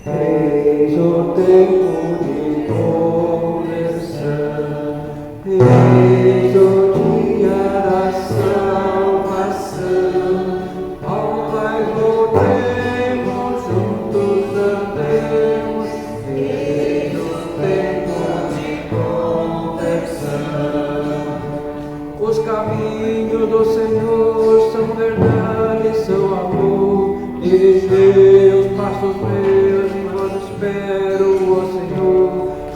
Eis o tempo de conversão, eis o dia da salvação. Ao Pai voltemos, juntos andemos, eis o tempo de conversão. Os caminhos do Senhor são verdade, são amor, desde os passos meus. Espero o Senhor,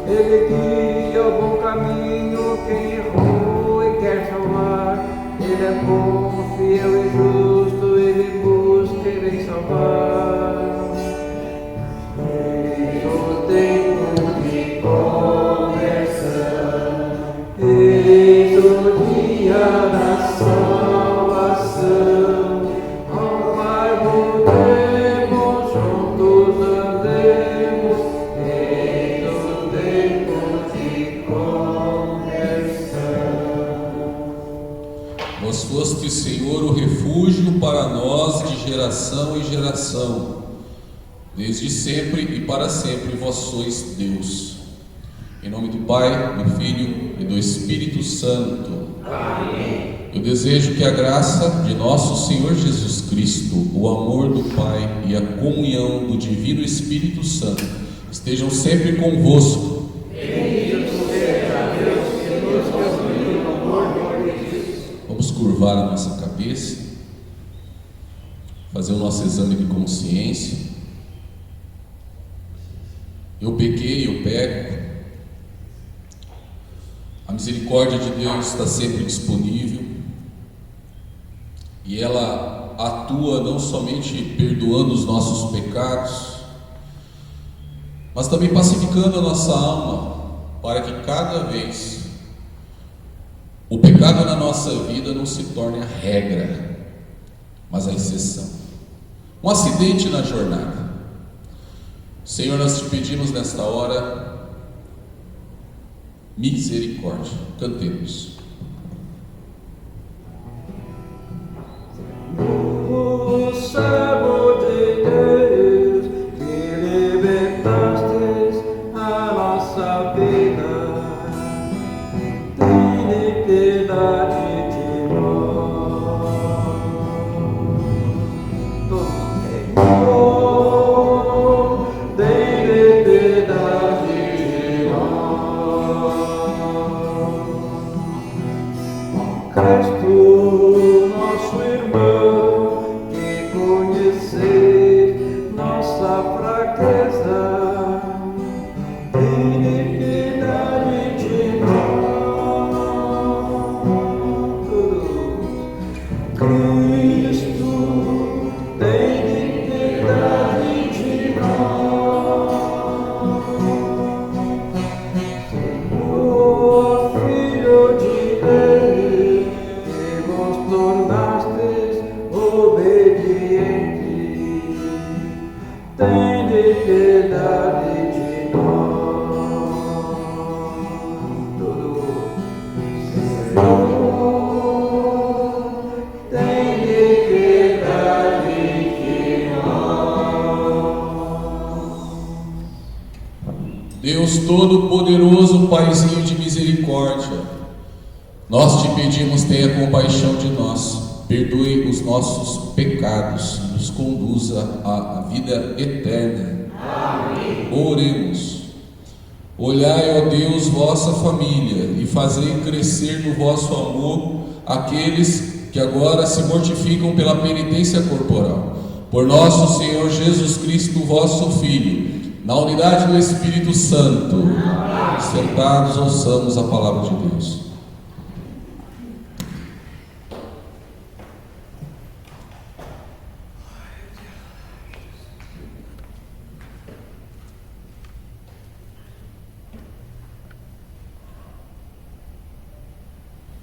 Ele guia o bom caminho, quem errou e quer salvar. Ele é bom, fiel e justo, Ele busca e vem salvar. Eis o tempo de conversão, eis o dia da salvação. Ao Pai voltemos, juntos andemos. Vós foste, Senhor, o refúgio para nós de geração em geração. Desde sempre e para sempre vós sois Deus. Em nome do Pai, do Filho e do Espírito Santo. Amém. Eu desejo que a graça de nosso Senhor Jesus Cristo, o amor do Pai e a comunhão do Divino Espírito Santo estejam sempre convosco. Vamos curvar a nossa cabeça, fazer o nosso exame de consciência. Eu pequei, eu peco. A misericórdia de Deus está sempre disponível e ela atua não somente perdoando os nossos pecados, mas também pacificando a nossa alma, para que cada vez o pecado na nossa vida não se torne a regra, mas a exceção. Um acidente na jornada. Senhor, nós te pedimos nesta hora misericórdia. Cantemos. O servo de Deus, que libertastes a nossa vida, tem piedade de nós. Senhor, tem piedade de nós. Deus Todo-Poderoso, Paizinho de misericórdia, nós te pedimos, tenha compaixão de nós, perdoe os nossos pecados, nos conduza à vida eterna. Amém. Oremos. Olhai, ó Deus, vossa família e fazei crescer no vosso amor aqueles que agora se mortificam pela penitência corporal. Por nosso Senhor Jesus Cristo, vosso Filho, na unidade do Espírito Santo. Amém. Sentados, ouçamos a palavra de Deus.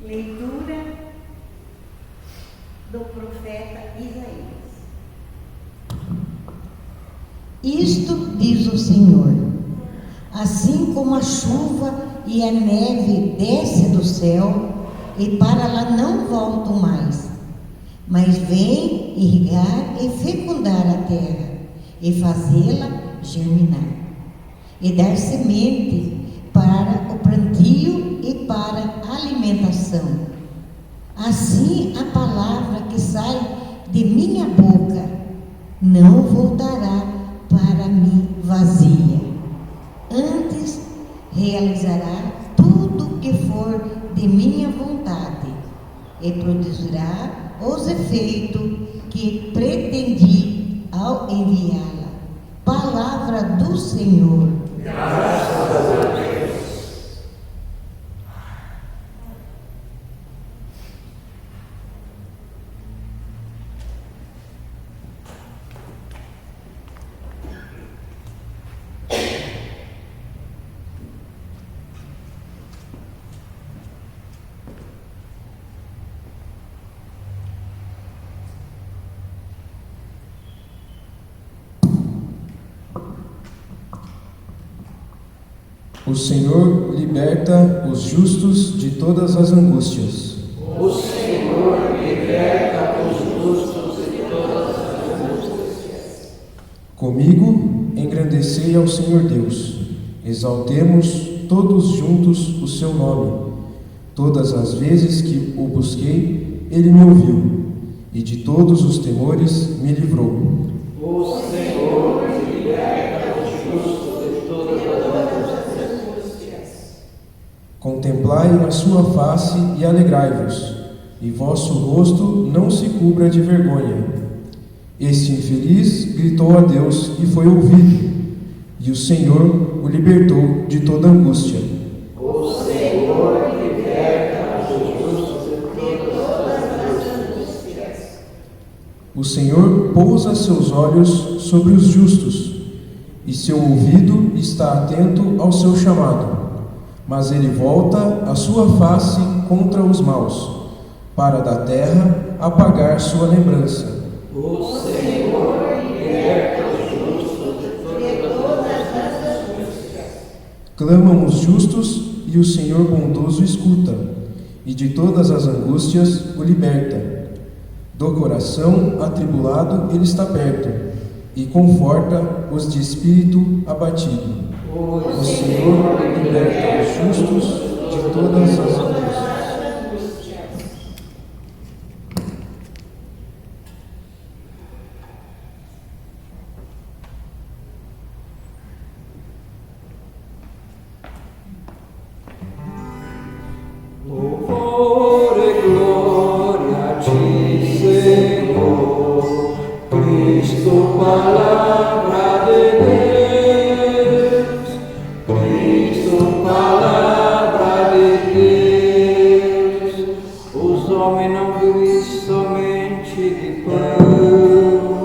Leitura do profeta Isaías. Isto diz o Senhor: assim como a chuva e a neve desce do céu e para lá não voltam mais, mas vêm irrigar e fecundar a terra e fazê-la germinar e dar semente para o plantio e para a alimentação. Assim a palavra que sai de minha boca não voltará para mim vazia. Antes realizará tudo o que for de minha vontade e produzirá os efeitos que pretendi ao enviá-la. Palavra do Senhor. Graças a Deus. O Senhor liberta os justos de todas as angústias. O Senhor liberta os justos de todas as angústias. Comigo engrandecei ao Senhor Deus. Exaltemos todos juntos o seu nome. Todas as vezes que o busquei, ele me ouviu, e de todos os temores me livrou. O Senhor liberta os justos de todas as angústias. Contemplai a sua face e alegrai-vos, e vosso rosto não se cubra de vergonha. Este infeliz gritou a Deus e foi ouvido, e o Senhor o libertou de toda angústia. O Senhor liberta os justos de todas as angústias. O Senhor pousa seus olhos sobre os justos, e seu ouvido está atento ao seu chamado. Mas ele volta a sua face contra os maus, para da terra apagar sua lembrança. O Senhor liberta os justos de todas as angústias. Clamam os justos, e o Senhor bondoso escuta, e de todas as angústias o liberta. Do coração atribulado ele está perto, e conforta os de espírito abatido. O Senhor liberta os justos de todas as angústias. Louvor e glória a ti, Senhor, Cristo, palavra de Deus. Palavra de Deus, os homens não vivem somente de pão,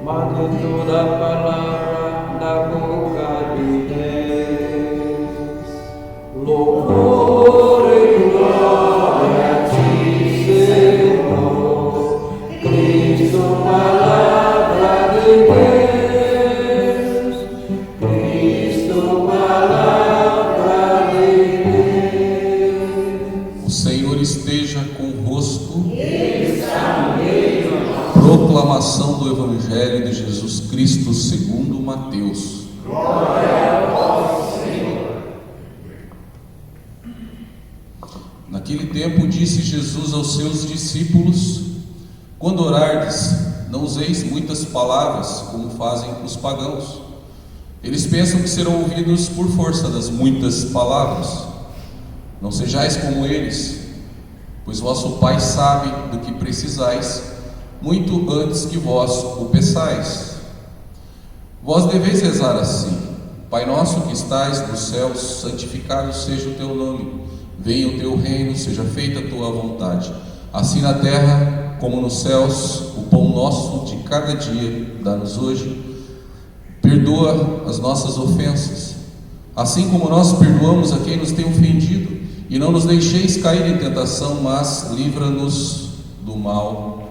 mas de toda a palavra da boca de Deus. Louvor e glória a ti, Senhor, Cristo, palavra de Deus. Esteja convosco. Proclamação do Evangelho de Jesus Cristo segundo Mateus. Glória a vós, Senhor. Naquele tempo disse Jesus aos seus discípulos: quando orardes, não useis muitas palavras, como fazem os pagãos. Eles pensam que serão ouvidos por força das muitas palavras. Não sejais como eles, pois vosso Pai sabe do que precisais, muito antes que vós o peçais. Vós deveis rezar assim: Pai nosso que estais nos céus, santificado seja o teu nome. Venha o teu reino, seja feita a tua vontade, assim na terra como nos céus. O pão nosso de cada dia dá-nos hoje. Perdoa as nossas ofensas, assim como nós perdoamos a quem nos tem ofendido, e não nos deixeis cair em tentação, mas livra-nos do mal.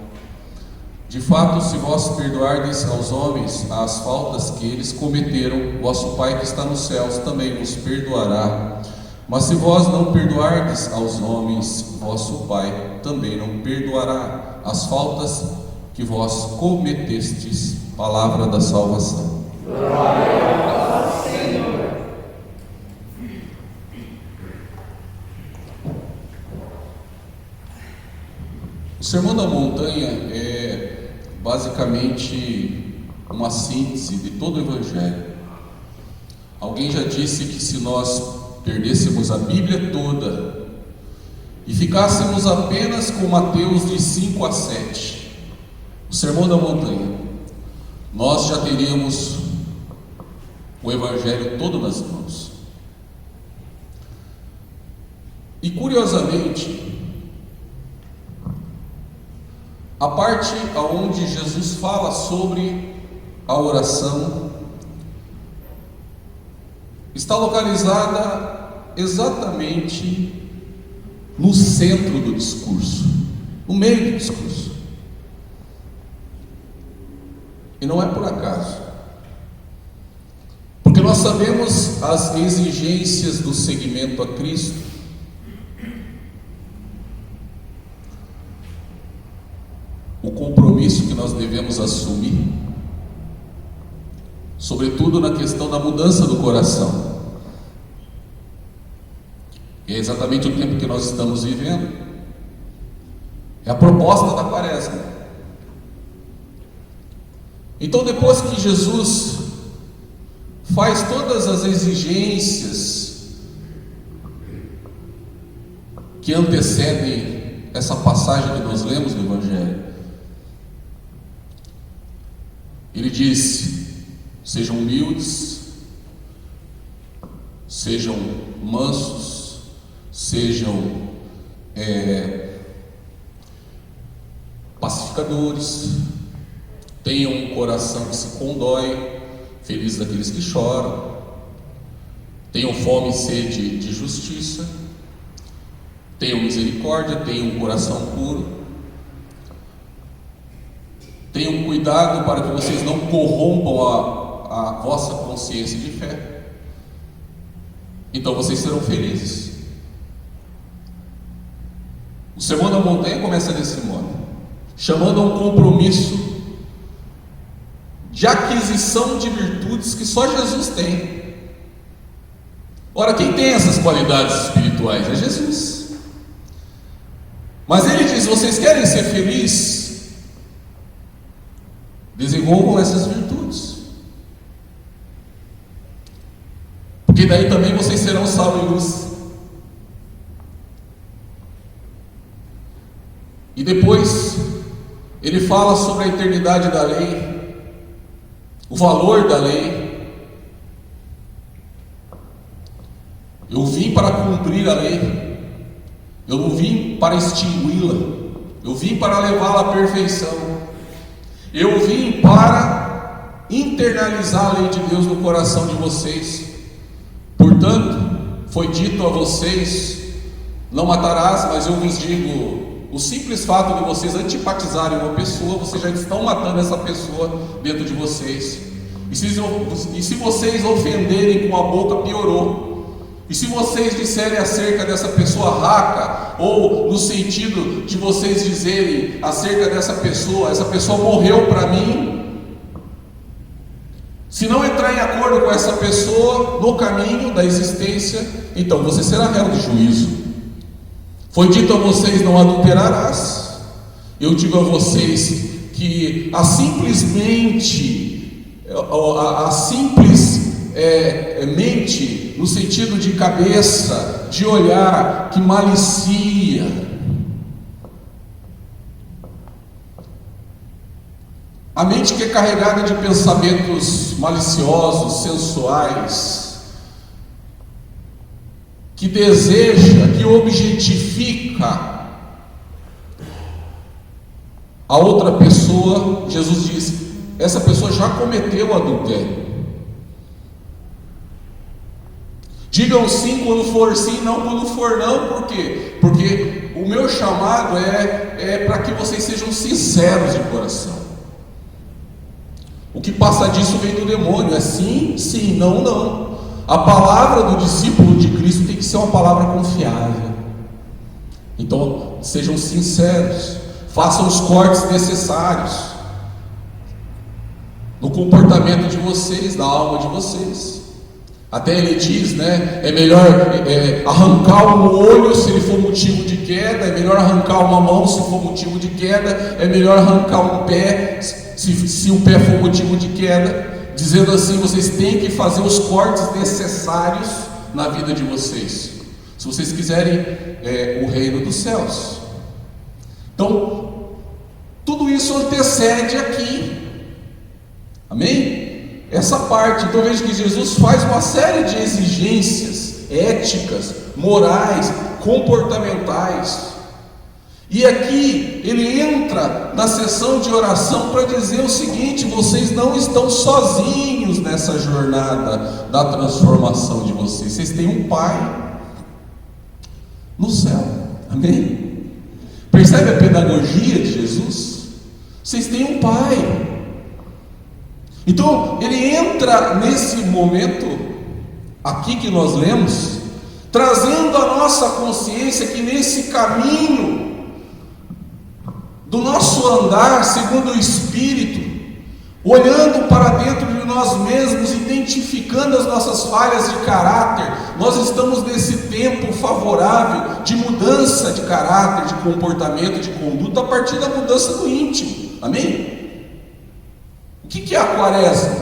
De fato, se vós perdoardes aos homens as faltas que eles cometeram, vosso Pai que está nos céus também vos perdoará. Mas se vós não perdoardes aos homens, vosso Pai também não perdoará as faltas que vós cometestes. Palavra da salvação. Glória ao Senhor. O Sermão da Montanha é basicamente uma síntese de todo o Evangelho. Alguém já disse que se nós perdêssemos a Bíblia toda e ficássemos apenas com Mateus de 5 a 7, o Sermão da Montanha, nós já teríamos o Evangelho todo nas mãos. E curiosamente, a parte aonde Jesus fala sobre a oração está localizada exatamente no centro do discurso, no meio do discurso. E não é por acaso, porque nós sabemos as exigências do seguimento a Cristo. O compromisso que nós devemos assumir, sobretudo na questão da mudança do coração. E é exatamente o tempo que nós estamos vivendo. É a proposta da Quaresma. Então, depois que Jesus faz todas as exigências que antecedem essa passagem que nós lemos no Evangelho, ele diz: sejam humildes, sejam mansos, sejam pacificadores, tenham um coração que se condói, feliz daqueles que choram, tenham fome e sede de justiça, tenham misericórdia, tenham um coração puro, tenham cuidado para que vocês não corrompam a vossa consciência de fé. Então vocês serão felizes. O Sermão da Montanha começa desse modo, chamando a um compromisso de aquisição de virtudes que só Jesus tem. Ora, quem tem essas qualidades espirituais é Jesus. Mas ele diz: vocês querem ser felizes? Desenvolvam essas virtudes, porque daí também vocês serão sal e luz. E depois ele fala sobre a eternidade da lei, o valor da lei. Eu vim para cumprir a lei, eu não vim para extingui-la, eu vim para levá-la à perfeição, eu vim para internalizar a lei de Deus no coração de vocês. Portanto, foi dito a vocês: não matarás, mas eu vos digo, o simples fato de vocês antipatizarem uma pessoa, vocês já estão matando essa pessoa dentro de vocês. E se vocês ofenderem com a boca, piorou. E se vocês disserem acerca dessa pessoa raca, ou no sentido de vocês dizerem acerca dessa pessoa, essa pessoa morreu para mim, se não entrar em acordo com essa pessoa no caminho da existência, então você será réu de juízo. Foi dito a vocês: não adulterarás. Eu digo a vocês que a simples mente, no sentido de cabeça, de olhar, que malicia, a mente que é carregada de pensamentos maliciosos, sensuais, que deseja, que objetifica a outra pessoa, Jesus diz: essa pessoa já cometeu adultério. Digam sim quando for sim, não quando for não. Por quê? Porque o meu chamado é para que vocês sejam sinceros de coração. O que passa disso vem do demônio. É sim, sim, não, não. A palavra do discípulo de Cristo tem que ser uma palavra confiável. Então, sejam sinceros, façam os cortes necessários no comportamento de vocês, na alma de vocês. Até ele diz, né? É melhor arrancar um olho se ele for motivo de queda, é melhor arrancar uma mão se for motivo de queda, é melhor arrancar um pé se o pé for motivo de queda. Dizendo assim, vocês têm que fazer os cortes necessários na vida de vocês, se vocês quiserem o reino dos céus. Então, tudo isso antecede aqui, amém? Essa parte. Então veja que Jesus faz uma série de exigências éticas, morais, comportamentais. E aqui ele entra na sessão de oração para dizer o seguinte: vocês não estão sozinhos nessa jornada da transformação de vocês. Vocês têm um Pai no céu, amém? Percebe a pedagogia de Jesus? Vocês têm um Pai. Então ele entra nesse momento aqui que nós lemos, trazendo a nossa consciência que nesse caminho do nosso andar segundo o Espírito, olhando para dentro de nós mesmos, identificando as nossas falhas de caráter, nós estamos nesse tempo favorável de mudança de caráter, de comportamento, de conduta, a partir da mudança do íntimo, amém? O que é a quaresma?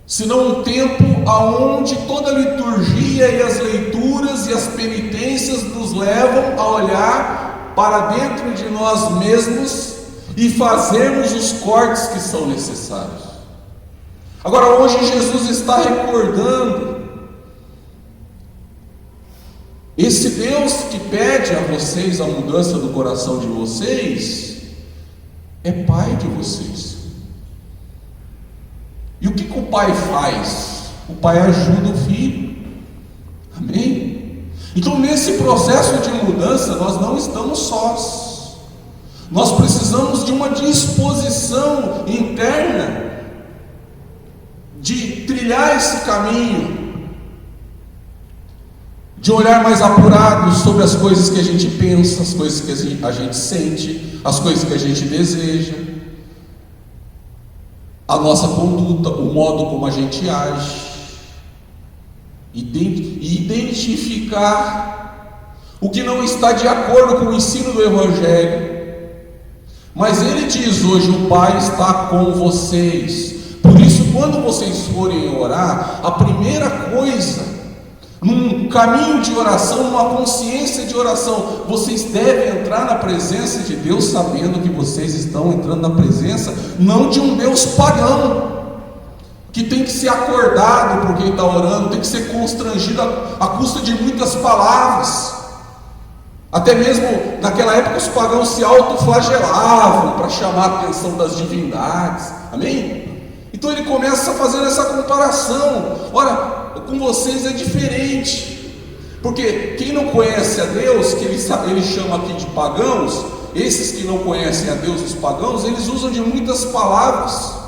Senão um tempo aonde toda a liturgia e as leituras e as penitências nos levam a olhar para dentro de nós mesmos e fazermos os cortes que são necessários. Agora, hoje Jesus está recordando esse Deus que pede a vocês a mudança do coração de vocês, é Pai de vocês. E o que o Pai faz? O Pai ajuda o Filho, amém? Então, nesse processo de mudança, nós não estamos sós. Nós precisamos de uma disposição interna de trilhar esse caminho, de olhar mais apurado sobre as coisas que a gente pensa, as coisas que a gente sente, as coisas que a gente deseja, a nossa conduta, o modo como a gente age. E identificar o que não está de acordo com o ensino do Evangelho. Mas ele diz hoje: o Pai está com vocês. Por isso, quando vocês forem orar, a primeira coisa, num caminho de oração, numa consciência de oração, vocês devem entrar na presença de Deus, sabendo que vocês estão entrando na presença não de um Deus pagão, que tem que ser acordado por quem está orando, tem que ser constrangido à custa de muitas palavras. Até mesmo naquela época os pagãos se autoflagelavam para chamar a atenção das divindades, amém? Então ele começa a fazer essa comparação. Ora, com vocês é diferente, porque quem não conhece a Deus, que ele chama aqui de pagãos, esses que não conhecem a Deus, os pagãos, eles usam de muitas palavras,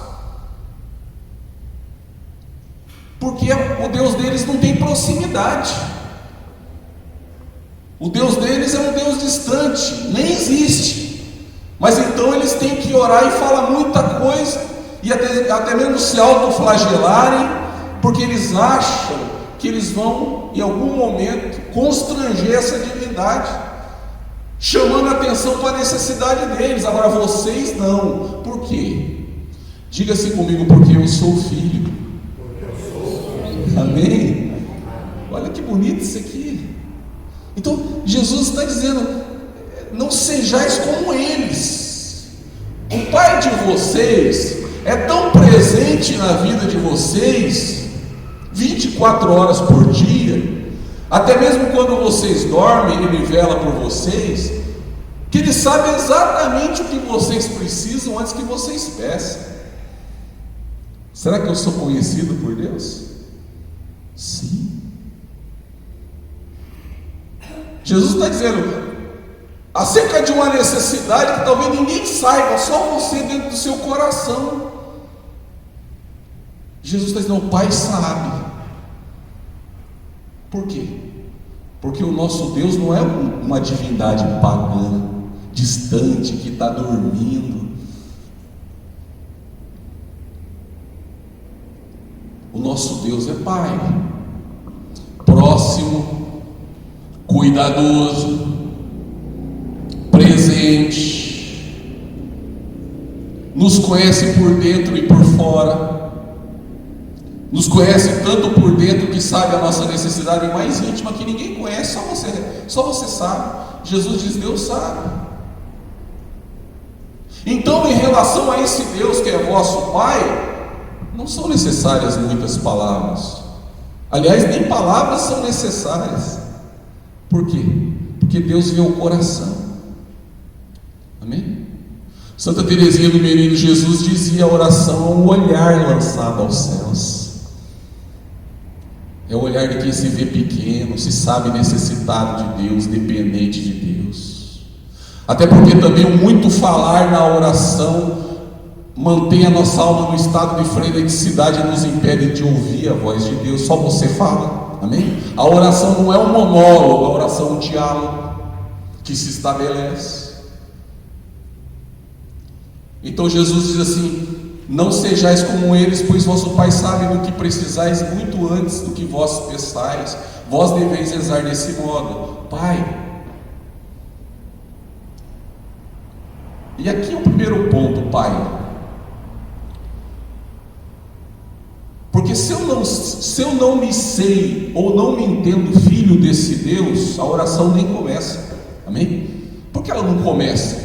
porque o Deus deles não tem proximidade. O Deus deles é um Deus distante, nem existe. Mas então eles têm que orar e falar muita coisa, e até mesmo se autoflagelarem, porque eles acham que eles vão em algum momento constranger essa divindade. chamando a atenção para a necessidade deles. Agora vocês não. Por quê? Diga-se comigo, porque eu sou filho. Amém? Olha que bonito isso aqui. Então Jesus está dizendo: não sejais como eles. O Pai de vocês é tão presente na vida de vocês 24 horas por dia, até mesmo quando vocês dormem, Ele vela por vocês, que Ele sabe exatamente o que vocês precisam antes que vocês peçam. Será que eu sou conhecido por Deus? Sim. Jesus está dizendo acerca de uma necessidade que talvez ninguém saiba, só você dentro do seu coração. Jesus está dizendo: o Pai sabe. Por quê? Porque o nosso Deus não é uma divindade pagã, distante, que está dormindo. O nosso Deus é Pai, próximo, cuidadoso, presente, nos conhece por dentro e por fora, nos conhece tanto por dentro que sabe a nossa necessidade mais íntima, que ninguém conhece, só você sabe. Jesus diz: Deus sabe. Então, em relação a esse Deus que é vosso Pai, não são necessárias muitas palavras. Aliás, nem palavras são necessárias. Por quê? Porque Deus vê o coração. Amém? Santa Teresinha do Menino Jesus dizia: a oração é um olhar lançado aos céus. É o olhar de quem se vê pequeno, se sabe necessitado de Deus, dependente de Deus. Até porque também o muito falar na oração mantém a nossa alma no estado de freneticidade e nos impede de ouvir a voz de Deus. Só você fala. Amém? A oração não é um monólogo, a oração é um diálogo que se estabelece. Então Jesus diz assim: não sejais como eles, pois vosso Pai sabe do que precisais muito antes do que vós peçais. Vós deveis rezar desse modo: Pai. E aqui é o primeiro ponto: Pai. Porque se eu não me sei ou não me entendo filho desse Deus, a oração nem começa. Amém? Por que ela não começa?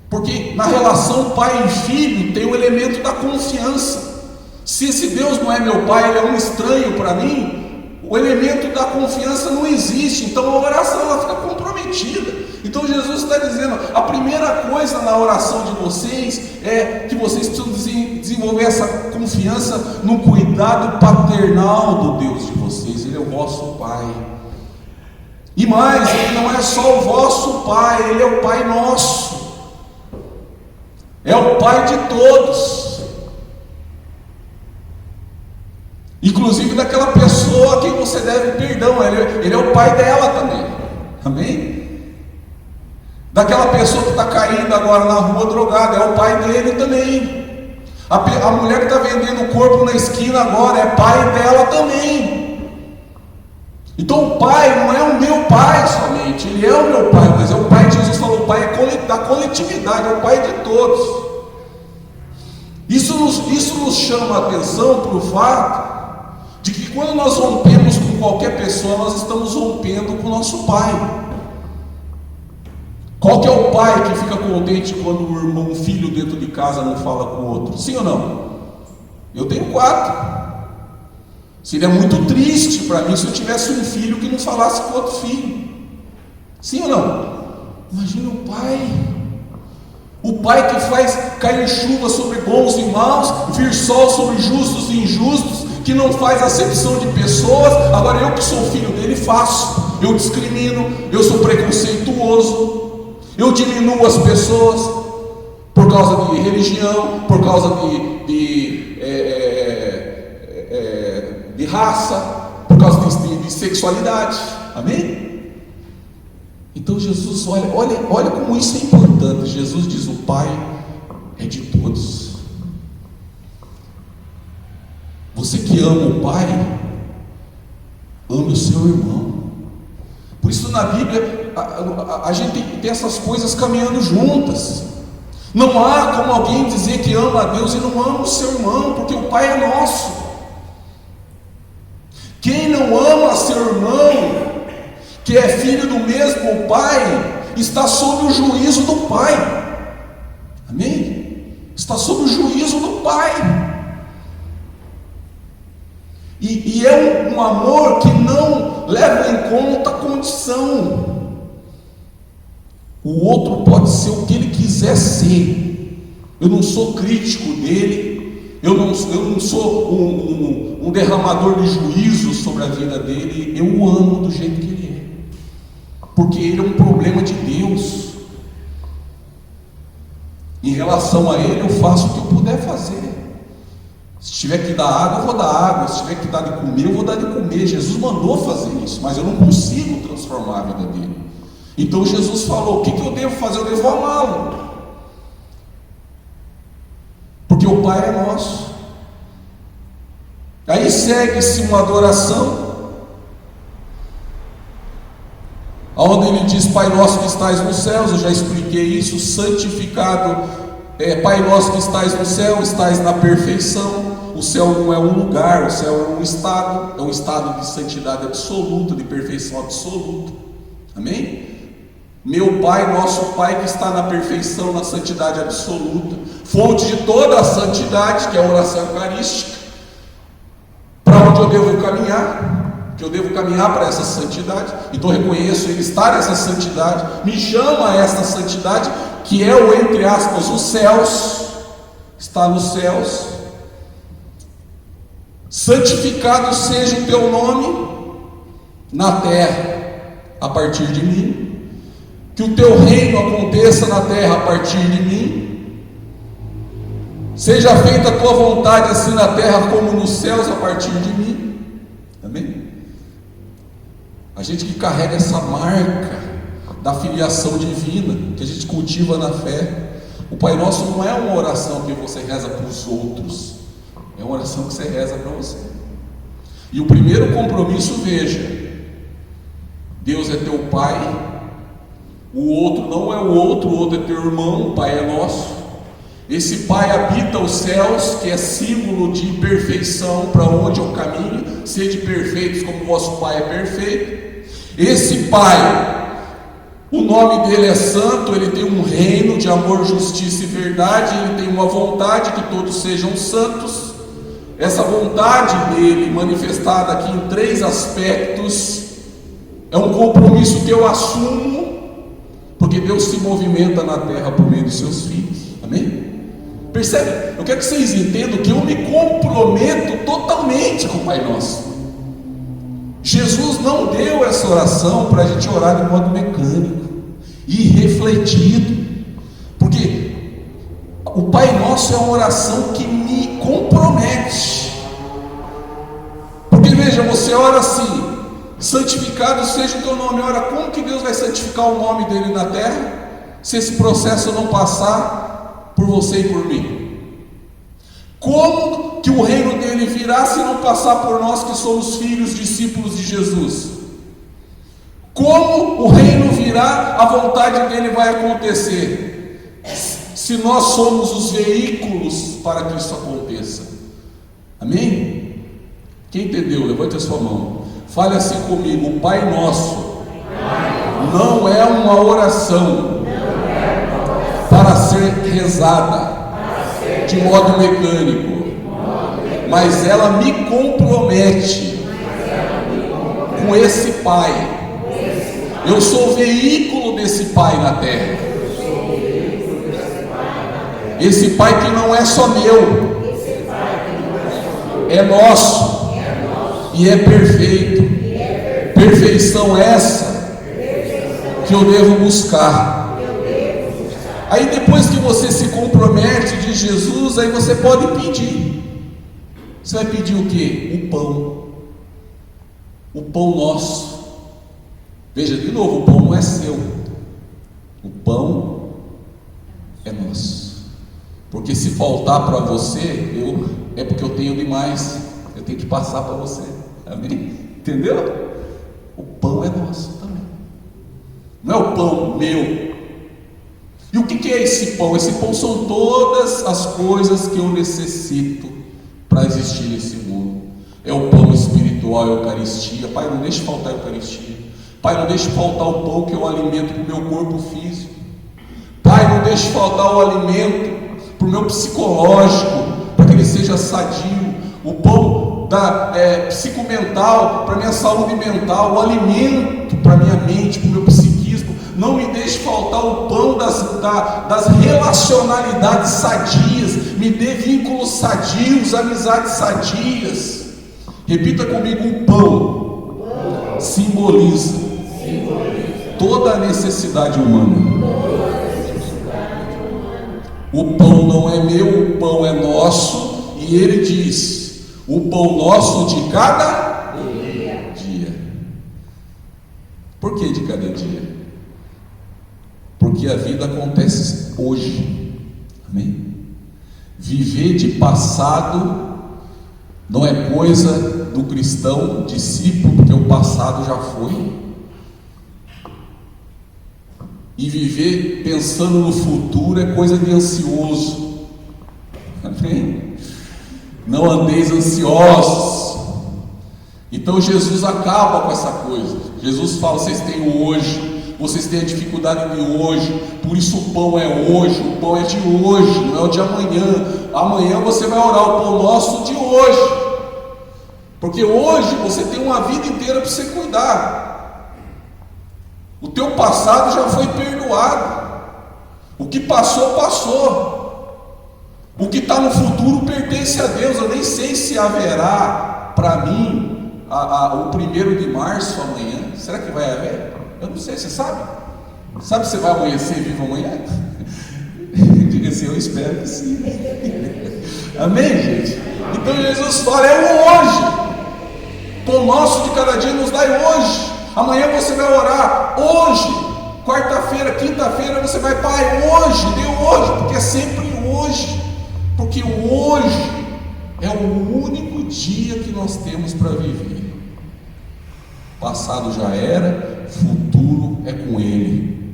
Porque na relação pai e filho tem o elemento da confiança. Se esse Deus não é meu pai, ele é um estranho para mim, o elemento da confiança não existe. Então a oração ela fica comprometida. Então Jesus está dizendo: a primeira coisa na oração de vocês é que vocês precisam desenvolver essa confiança no cuidado paternal do Deus de vocês. Ele é o vosso Pai. E mais, Ele não é só o vosso Pai, Ele é o Pai nosso. É o Pai de todos, inclusive daquela pessoa a quem você deve perdão. Ele é o Pai dela também. Amém? Daquela pessoa que está caindo agora na rua drogada, é o pai dele também. A mulher que está vendendo o corpo na esquina agora, é pai dela também. Então o pai não é o meu pai somente, ele é o meu pai, mas é o pai de Jesus falou: o pai é da coletividade, é o pai de todos. Isso nos chama a atenção para o fato de que quando nós rompemos com qualquer pessoa, nós estamos rompendo com o nosso pai. Qual que é o pai que fica contente quando um filho dentro de casa não fala com o outro? Sim ou não? Eu tenho 4. Seria muito triste para mim se eu tivesse um filho que não falasse com outro filho. Sim ou não? Imagina o pai que faz cair chuva sobre bons e maus, vir sol sobre justos e injustos, que não faz acepção de pessoas. Agora eu que sou filho dele faço. Eu discrimino, eu sou preconceituoso, eu diminuo as pessoas por causa de religião, por causa de raça, por causa de sexualidade. Amém? Então Jesus, olha como isso é importante. Jesus diz: o Pai é de todos. Você que ama o Pai, ame o seu irmão. Por isso na Bíblia a gente tem essas coisas caminhando juntas. Não há como alguém dizer que ama a Deus e não ama o seu irmão, porque o Pai é nosso. Quem não ama seu irmão, que é filho do mesmo Pai, está sob o juízo do Pai. Amém? Está sob o juízo do Pai. E é um amor que não leva em conta a condição. O outro pode ser o que ele quiser ser. Eu não sou crítico dele, eu não sou um derramador de juízo sobre a vida dele. Eu o amo do jeito que ele é, porque ele é um problema de Deus. Em relação a ele, eu faço o que eu puder fazer. Se tiver que dar água, eu vou dar água. Se tiver que dar de comer, eu vou dar de comer. Jesus mandou fazer isso, mas eu não consigo transformar a vida dele. Então Jesus falou: o que eu devo fazer? Eu devo amá-lo, porque o Pai é nosso. Aí segue-se uma adoração, onde ele diz: Pai nosso que estais nos céus. Eu já expliquei isso. Santificado Pai nosso que estais no céu, estais na perfeição. O céu não é um lugar, o céu é um estado de santidade absoluta, de perfeição absoluta. Amém? Meu Pai, nosso Pai que está na perfeição, na santidade absoluta, fonte de toda a santidade, que é a oração eucarística. Para onde eu devo caminhar? Que eu devo caminhar para essa santidade. Então eu reconheço Ele estar nessa santidade, me chama a essa santidade, que é o, entre aspas, os céus. Está nos céus. Santificado seja o teu nome na terra a partir de mim. Que o teu reino aconteça na terra a partir de mim. Seja feita a tua vontade, assim na terra como nos céus, a partir de mim. Amém? A gente que carrega essa marca da filiação divina, que a gente cultiva na fé. O Pai Nosso não é uma oração que você reza para os outros, é uma oração que você reza para você. E o primeiro compromisso, veja: Deus é teu Pai, o outro não é o outro é teu irmão. O Pai é nosso. Esse Pai habita os céus, que é símbolo de perfeição, para onde eu caminho. Sede perfeitos como vosso Pai é perfeito. Esse Pai, o nome dele é santo, ele tem um reino de amor, justiça e verdade. Ele tem uma vontade que todos sejam santos. Essa vontade dele, manifestada aqui em 3 aspectos, é um compromisso que eu assumo, porque Deus se movimenta na terra por meio dos seus filhos. Amém? Percebe? Eu quero que vocês entendam que eu me comprometo totalmente com o Pai Nosso. Jesus não deu essa oração para a gente orar de modo mecânico e refletido, porque o Pai Nosso é uma oração que me compromete. Porque veja, você ora assim: santificado seja o teu nome. Ora, como que Deus vai santificar o nome dele na terra, se esse processo não passar por você e por mim? Como que o reino dele virá se não passar por nós que somos filhos, discípulos de Jesus? Como o reino virá, a vontade dele vai acontecer, se nós somos os veículos para que isso aconteça? Amém? Quem entendeu? Levante a sua mão. Fale assim comigo: o Pai Nosso não é uma oração para ser rezada de modo mecânico, mas ela me compromete com esse Pai. Eu sou veículo desse Pai na terra. Esse Pai que não é só meu, é nosso. E é perfeito. Perfeição essa que eu devo buscar. Aí depois que você se compromete de Jesus, aí você pode pedir. Você vai pedir o quê? O pão. O pão nosso. Veja de novo, o pão não é seu. O pão é nosso. Porque se faltar para você, é porque eu tenho demais. Eu tenho que passar para você. Amém? Entendeu? O pão é nosso também. Não é o pão meu. E o que é esse pão? Esse pão são todas as coisas que eu necessito para existir nesse mundo. É o pão espiritual, é a Eucaristia. Pai, não deixe faltar a Eucaristia. Pai, não deixe faltar o pão que é o alimento para o meu corpo físico. Pai, não deixe faltar o alimento para o meu psicológico, para que ele seja sadio. O pão da psicomental, para a minha saúde mental. O alimento para a minha mente, para o meu psiquismo. Não me deixe faltar o pão das relacionalidades sadias. Me dê vínculos sadios, amizades sadias. Repita comigo: o pão simboliza toda a necessidade humana. O pão não é meu, o pão é nosso. E ele diz: o pão nosso de cada dia. Por que de cada dia? Porque a vida acontece hoje. Amém? Viver de passado não é coisa do cristão discípulo, porque o passado já foi. E viver pensando no futuro é coisa de ansioso. Amém? Não andeis ansiosos. Então Jesus acaba com essa coisa. Jesus fala: vocês têm o hoje, vocês têm a dificuldade de hoje, por isso o pão é hoje, o pão é de hoje, não é o de amanhã. Amanhã você vai orar o pão nosso de hoje, porque hoje você tem uma vida inteira para você cuidar. O teu passado já foi perdoado. O que passou, passou. O que está no futuro pertence a Deus. Eu nem sei se haverá para mim o 1º de março amanhã. Será que vai haver? Eu não sei, você sabe? Sabe se você vai amanhecer vivo amanhã? Diga assim: eu espero que sim. Amém, gente? Então Jesus fala: é o hoje. Pão nosso de cada dia nos dai hoje. Amanhã você vai orar hoje. Quarta-feira, quinta-feira você vai: Pai, hoje, dê hoje, porque é sempre hoje. Porque o hoje é o único dia que nós temos para viver. Passado já era, futuro é com Ele.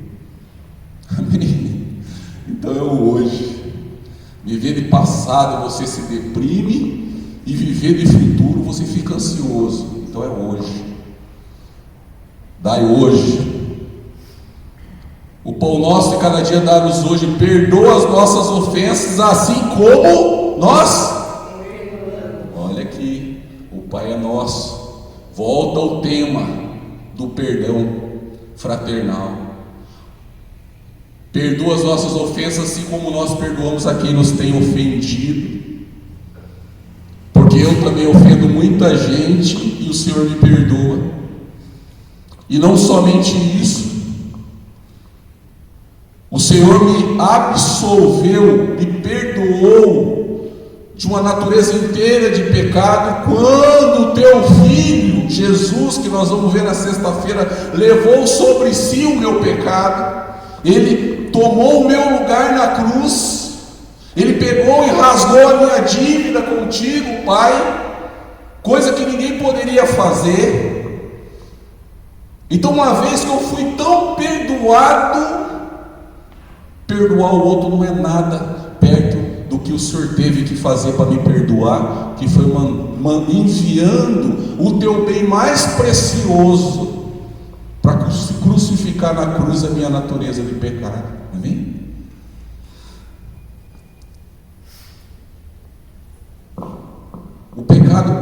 Amém? Então é o hoje. Viver de passado você se deprime, e viver de futuro você fica ansioso. Então é hoje. Dai hoje. O pão nosso de cada dia dá-nos hoje. Perdoa as nossas ofensas, assim como nós. Olha aqui, o Pai é nosso. Volta ao tema do perdão fraternal. Perdoa as nossas ofensas, assim como nós perdoamos a quem nos tem ofendido. Porque eu também ofendo muita gente e o Senhor me perdoa. E não somente isso, o Senhor me absolveu, me perdoou de uma natureza inteira de pecado, quando o teu Filho, Jesus, que nós vamos ver na sexta-feira, levou sobre si o meu pecado. Ele tomou o meu lugar na cruz, Ele pegou e rasgou a minha dívida contigo, Pai, coisa que ninguém poderia fazer. Então, uma vez que eu fui tão perdoado, perdoar o outro não é nada perto do que o Senhor teve que fazer para me perdoar, que foi enviando o teu bem mais precioso para crucificar na cruz a minha natureza de pecado. Amém? O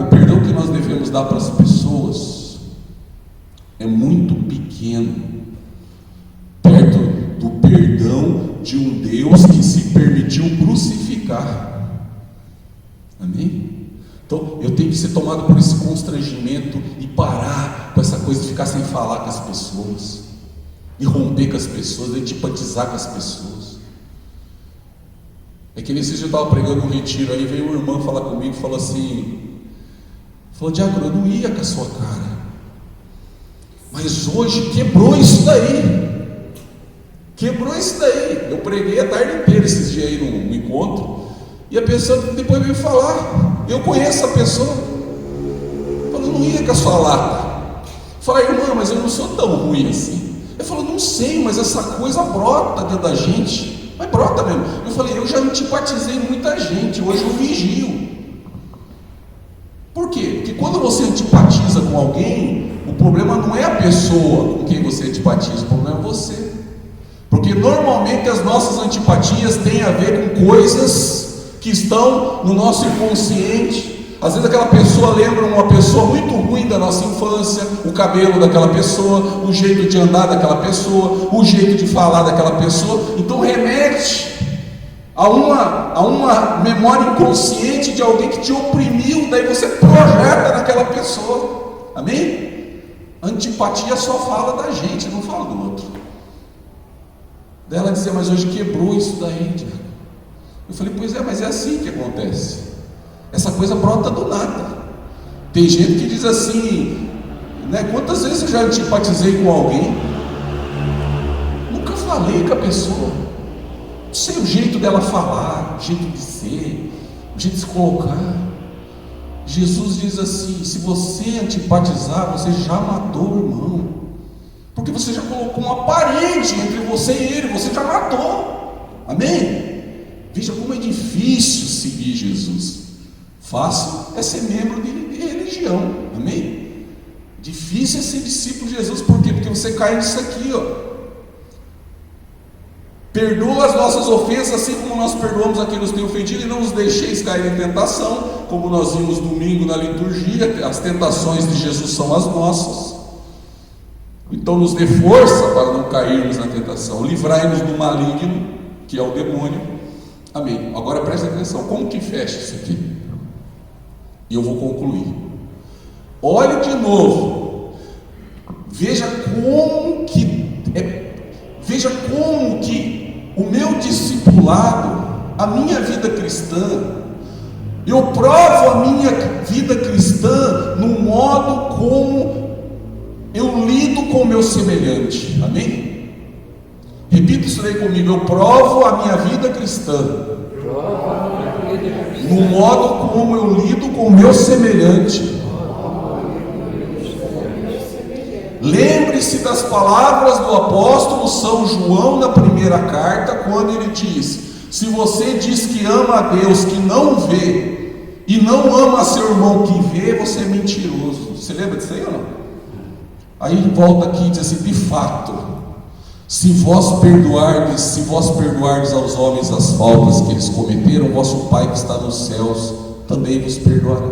perdão que nós devemos dar para as pessoas é muito pequeno perto do perdão de um Deus que se permitiu crucificar. Amém? Então eu tenho que ser tomado por esse constrangimento e parar com essa coisa de ficar sem falar com as pessoas, de romper com as pessoas, de antipatizar com as pessoas. É que nesse dia eu estava pregando um retiro, aí veio uma irmã falar comigo e falou assim: Diácono, eu não ia com a sua cara, mas hoje quebrou isso daí. Eu preguei a tarde inteira esses dias aí no encontro, e a pessoa depois veio falar. Eu conheço a pessoa. Eu não ia com a sua lata. Falei: irmã, mas eu não sou tão ruim assim. Ele falou: não não sei, mas essa coisa brota dentro da gente. Mas brota mesmo. Eu falei, eu já antipatizei muita gente, hoje eu vigio. Por quê? Porque quando você antipatiza com alguém, o problema não é a pessoa com quem você antipatiza, o problema é você. Porque normalmente as nossas antipatias têm a ver com coisas que estão no nosso inconsciente. Às vezes aquela pessoa lembra uma pessoa muito ruim da nossa infância, o cabelo daquela pessoa, o jeito de andar daquela pessoa, o jeito de falar daquela pessoa. Então remete a uma memória inconsciente de alguém que te oprimiu, daí você projeta naquela pessoa. Amém? Antipatia só fala da gente, não fala do outro. Daí ela dizia, mas hoje quebrou isso daí, Tiago. Eu falei, pois é, mas é assim que acontece. Essa coisa brota do nada. Tem gente que diz assim, né? Quantas vezes eu já antipatizei com alguém? Nunca falei com a pessoa. Não sei o jeito dela falar, o jeito de ser, o jeito de se colocar. Jesus diz assim: se você antipatizar, você já matou o irmão, porque você já colocou uma parede entre você e ele, você já matou. Amém? Veja como é difícil seguir Jesus. Fácil é ser membro de religião. Amém? Difícil é ser discípulo de Jesus. Por quê? Porque você cai nisso aqui, ó. Perdoa as nossas ofensas, assim como nós perdoamos a quem nos tem ofendido, e não nos deixeis cair em tentação, como nós vimos domingo na liturgia. As tentações de Jesus são as nossas. Então nos dê força para não cairmos na tentação. Livrai-nos do maligno, que é o demônio. Amém. Agora preste atenção, como que fecha isso aqui? E eu vou concluir. Olhe de novo. Veja como que o meu discipulado, a minha vida cristã, eu provo a minha vida cristã no modo como eu lido com o meu semelhante. Amém? Repita isso aí comigo. Eu provo a minha vida cristã no modo como eu lido com o meu semelhante. Lembre-se das palavras do apóstolo São João na primeira carta, quando ele diz: se você diz que ama a Deus que não vê, e não ama seu irmão que vê, você é mentiroso. Você lembra disso aí ou não? Aí ele volta aqui e diz assim: de fato, se vós perdoardes aos homens as faltas que eles cometeram, vosso Pai que está nos céus também vos perdoará.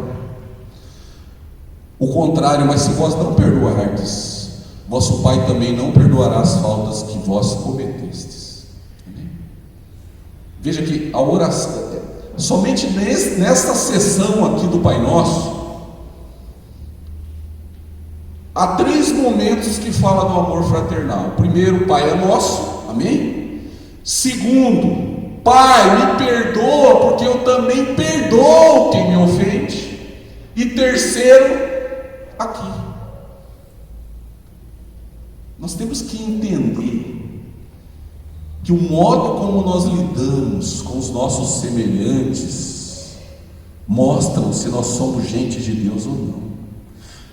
O contrário, mas se vós não perdoardes, vosso Pai também não perdoará as faltas que vós cometestes. Amém? Veja que a oração, somente nesta sessão aqui do Pai Nosso, há 3 momentos que fala do amor fraternal. Primeiro, Pai é nosso, amém? Segundo, Pai, me perdoa, porque eu também perdoo quem me ofende. E terceiro, aqui, nós temos que entender que o modo como nós lidamos com os nossos semelhantes mostram se nós somos gente de Deus ou não.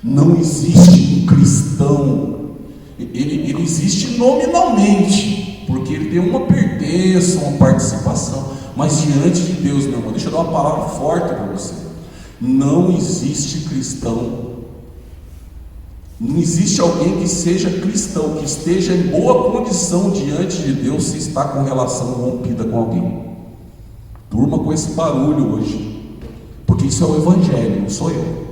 Não existe um cristão, ele existe nominalmente, porque ele tem uma pertença, uma participação, mas diante de Deus, meu irmão, deixa eu dar uma palavra forte para você: não existe cristão. Não existe alguém que seja cristão, que esteja em boa condição diante de Deus, se está com relação rompida com alguém. Durma com esse barulho hoje, porque isso é o Evangelho, não sou eu.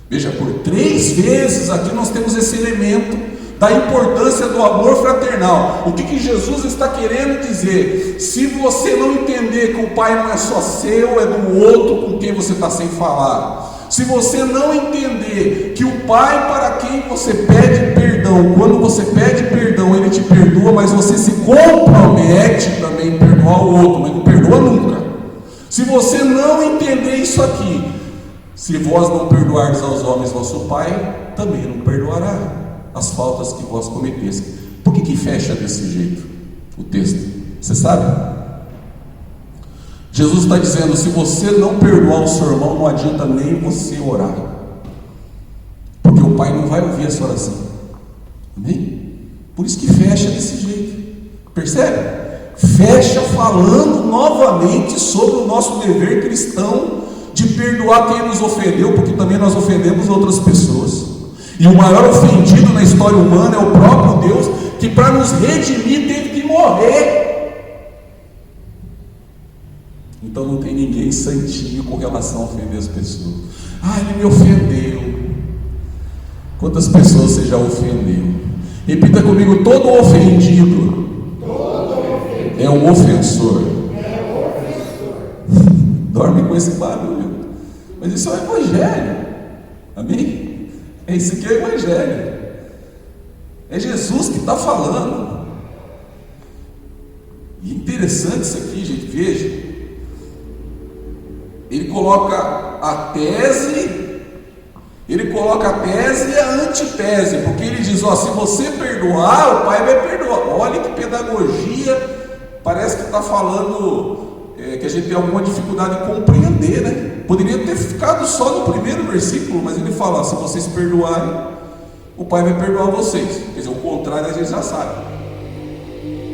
Veja, por 3 vezes aqui nós temos esse elemento da importância do amor fraternal. O que Jesus está querendo dizer? Se você não entender que o Pai não é só seu, é do outro com quem você está sem falar. Se você não entender que o Pai para quem você pede perdão, quando você pede perdão, Ele te perdoa, mas você se compromete também em perdoar o outro, mas não perdoa nunca. Se você não entender isso aqui, se vós não perdoardes aos homens, vosso Pai também não perdoará as faltas que vós cometestes. Por que fecha desse jeito o texto? Você sabe? Jesus está dizendo: se você não perdoar o seu irmão, não adianta nem você orar, porque o Pai não vai ouvir essa oração. Amém? Por isso que fecha desse jeito. Percebe? Fecha falando novamente sobre o nosso dever cristão de perdoar quem nos ofendeu, porque também nós ofendemos outras pessoas. E o maior ofendido na história humana é o próprio Deus, que para nos redimir teve que morrer. Então não tem ninguém santinho com relação a ofender as pessoas. Ele me ofendeu. Quantas pessoas você já ofendeu? Repita comigo: todo ofendido é um ofensor. Dorme com esse barulho. Mas isso é o Evangelho. Amém? Esse aqui é o Evangelho. É Jesus que está falando. E interessante isso aqui, gente. Veja. Ele coloca a tese. Ele coloca a tese e a antitese. Porque ele diz: se você perdoar, o Pai vai perdoar. Olha que pedagogia. Parece que está falando que a gente tem alguma dificuldade de compreender, né? Poderia ter ficado só no primeiro versículo, mas ele fala: se vocês perdoarem, o Pai vai perdoar vocês. Quer dizer, o contrário a gente já sabe.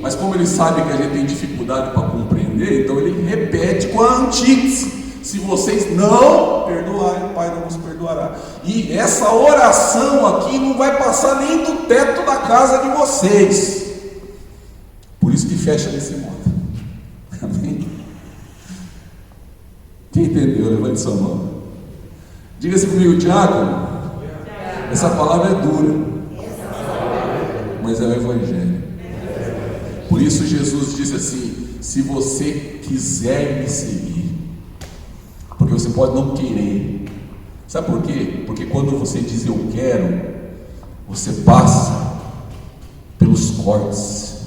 Mas como ele sabe que a gente tem dificuldade para compreender, então ele repete com a antítese: se vocês não perdoarem, o Pai não vos perdoará. E essa oração aqui não vai passar nem do teto da casa de vocês. Por isso que fecha desse modo. Amém? Quem entendeu? Levante sua mão. Diga-se comigo: Tiago, essa palavra é dura, mas é o Evangelho. Por isso Jesus disse assim: se você quiser me seguir, porque você pode não querer. Sabe por quê? Porque quando você diz eu quero, você passa pelos cortes.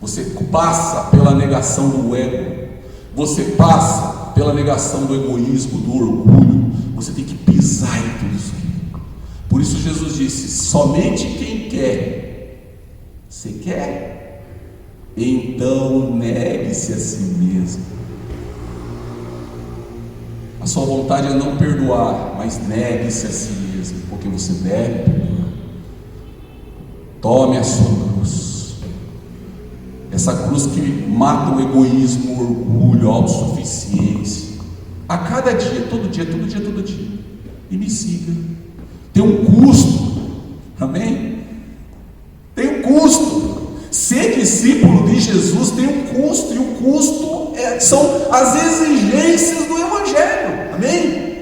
Você passa pela negação do ego. Você passa pela negação do egoísmo, do orgulho. Você tem que pisar em tudo isso. Por isso Jesus disse: somente quem quer. Você quer? Então negue-se a si mesmo. A sua vontade é não perdoar, mas negue-se a si mesmo, porque você deve perdoar. Tome a sua cruz. Essa cruz que mata o egoísmo, o orgulho, a autossuficiência. A cada dia, todo dia, todo dia, todo dia. E me siga. Tem um custo. Amém? Tem um custo. Ser discípulo de Jesus tem um custo. E o custo são as exigências do Evangelho. Amém?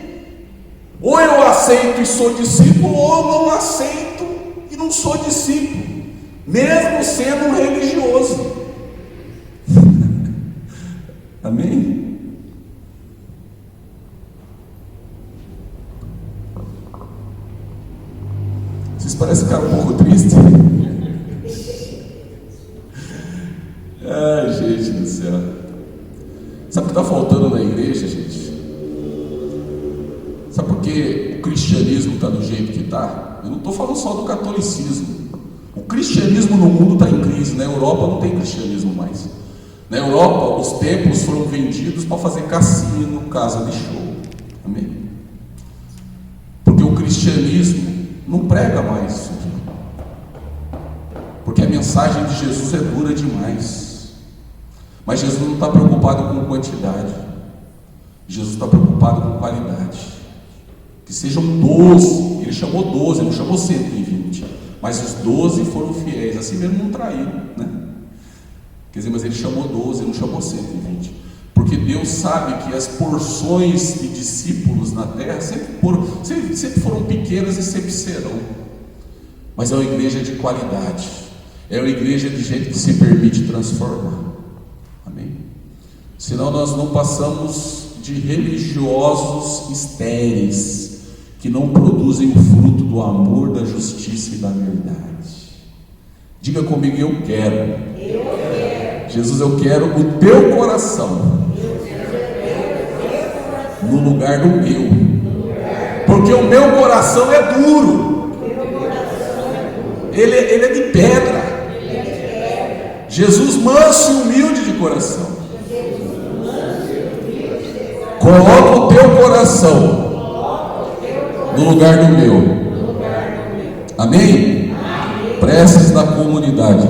Ou eu aceito e sou discípulo, ou eu não aceito e não sou discípulo, mesmo sendo um religioso. Amém? Vocês parecem ficar um pouco tristes. Ai, gente do céu. Sabe o que está faltando na igreja, gente? Sabe por que o cristianismo está do jeito que está? Eu não estou falando só do catolicismo. O cristianismo no mundo está em crise. Na Europa não tem cristianismo mais. Na Europa, os templos foram vendidos para fazer cassino, casa de show. Amém? Porque o cristianismo não prega mais isso aqui. Porque a mensagem de Jesus é dura demais. Mas Jesus não está preocupado com quantidade. Jesus está preocupado com qualidade. Que sejam 12. Ele chamou 12, não chamou 120. Mas os 12 foram fiéis. Assim mesmo não traíram, né? Quer dizer, mas ele chamou 12, não chamou 120. Porque Deus sabe que as porções de discípulos na terra sempre foram pequenas e sempre serão. Mas é uma igreja de qualidade. É uma igreja de gente que se permite transformar. Amém? Senão nós não passamos de religiosos estéreis, que não produzem o fruto do amor, da justiça e da verdade. Diga comigo: eu quero. Jesus, eu quero o teu coração no lugar do meu, porque o meu coração é duro, ele é de pedra. Jesus, manso e humilde de coração. Coloca o teu coração no lugar do meu. Amém? Preces da comunidade.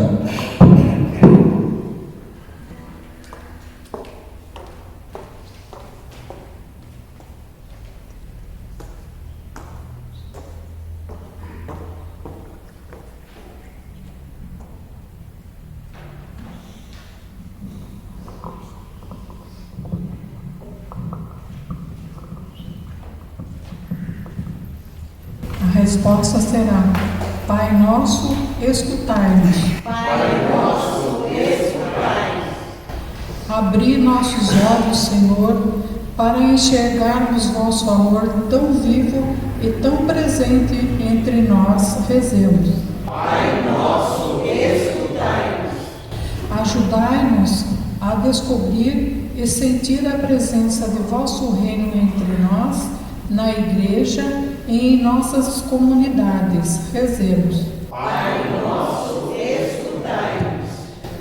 A resposta será: Pai nosso, escutai-nos. Pai nosso, escutai-nos. Abri nossos olhos, Senhor, para enxergarmos vosso amor tão vivo e tão presente entre nós. Rezemos. Pai nosso, escutai-nos. Ajudai-nos a descobrir e sentir a presença de vosso reino entre nós, na igreja e em nossas comunidades. Rezemos. Pai nosso, escutai-nos.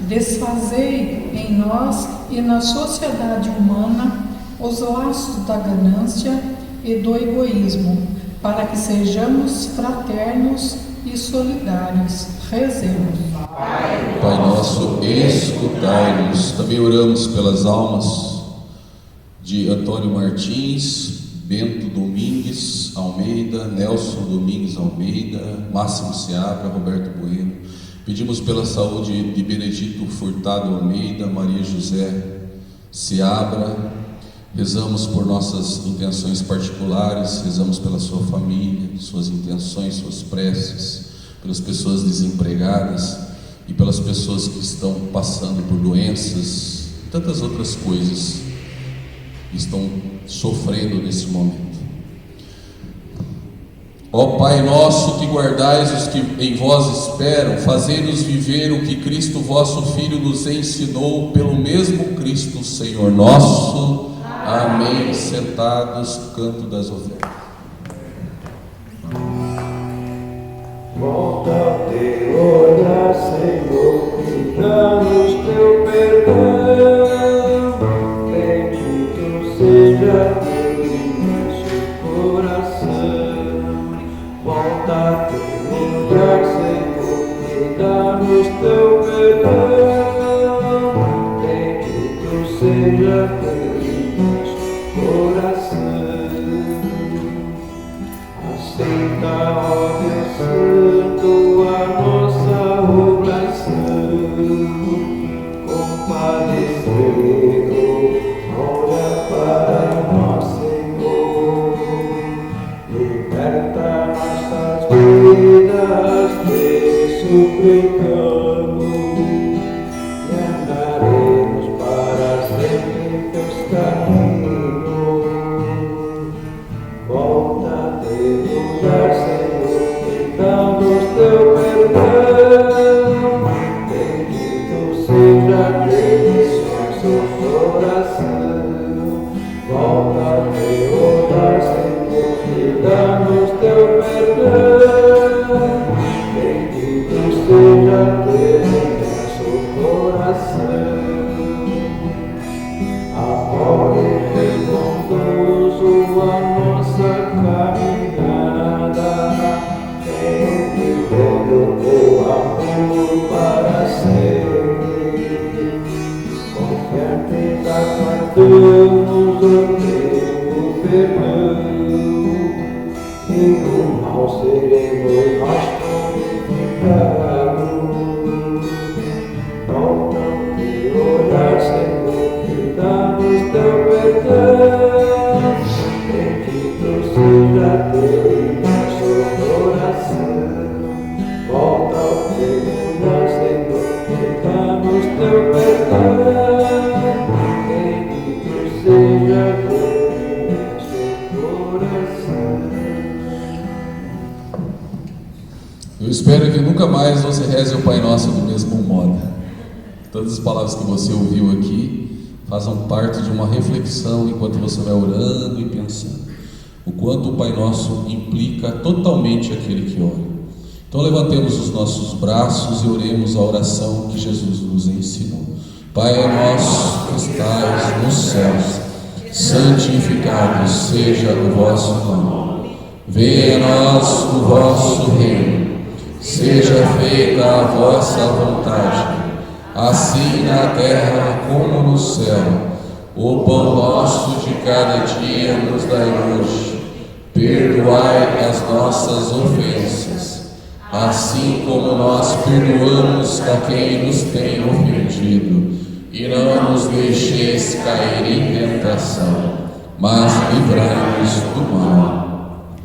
Desfazei em nós e na sociedade humana os laços da ganância e do egoísmo, para que sejamos fraternos e solidários. Rezemos. Pai nosso, escutai-nos. Também oramos pelas almas de Antônio Martins, Bento Domingues Almeida, Nelson Domingues Almeida, Máximo Seabra, Roberto Bueno. Pedimos pela saúde de Benedito Furtado Almeida, Maria José Seabra. Rezamos por nossas intenções particulares, rezamos pela sua família, suas intenções, suas preces, pelas pessoas desempregadas e pelas pessoas que estão passando por doenças, tantas outras coisas que estão sofrendo nesse momento. Ó Pai nosso que guardais os que em vós esperam, fazei-nos viver o que Cristo vosso Filho nos ensinou, pelo mesmo Cristo Senhor nosso. Amém. Sentados, canto das ofertas. Volta a te olhar, Senhor, e dá-nos teu perdão. Bendito seja teu imenso coração. Volta a te olhar, Senhor, e dá-nos teu perdão. Bendito seja teu imenso coração. Aceita, ó Deus Santo, a nossa oração. Compadecido, olha para nós, Senhor. Liberta nossas vidas, te suplicamos, e andaremos para sempre em teus caminhos. Volta a te olhar, Senhor, e dá-nos teu perdão. Bendito seja teu nosso coração. Volta a te olhar, Senhor, e dá-nos teu perdão. Bendito seja teu nosso coração. Apoie bondoso a nossa caminhada, entendendo teu amor para sempre. Confiantes aguardamos o teu perdão, e do mal seremos nós purificados. Volta a te olhar, Senhor, e dá-nos teu perdão. Bendito seja teu imenso coração. Volta a te olhar, Senhor, e dá-nos teu perdão. Bendito seja teu imenso coração. Eu espero que nunca mais você reze o Pai Nosso do mesmo modo. Todas as palavras que você ouviu aqui façam parte de uma reflexão enquanto você vai orando e pensando. O quanto o Pai Nosso implica totalmente aquele que ora. Então levantemos os nossos braços e oremos a oração que Jesus nos ensinou. Pai nosso que estais nos céus, santificado seja o vosso nome. Venha a nós o vosso reino. Seja feita a vossa vontade, assim na terra como no céu. O pão nosso de cada dia nos dai hoje. Perdoai as nossas ofensas, assim como nós perdoamos a quem nos tem ofendido. E não nos deixeis cair em tentação, mas livrai-nos do mal.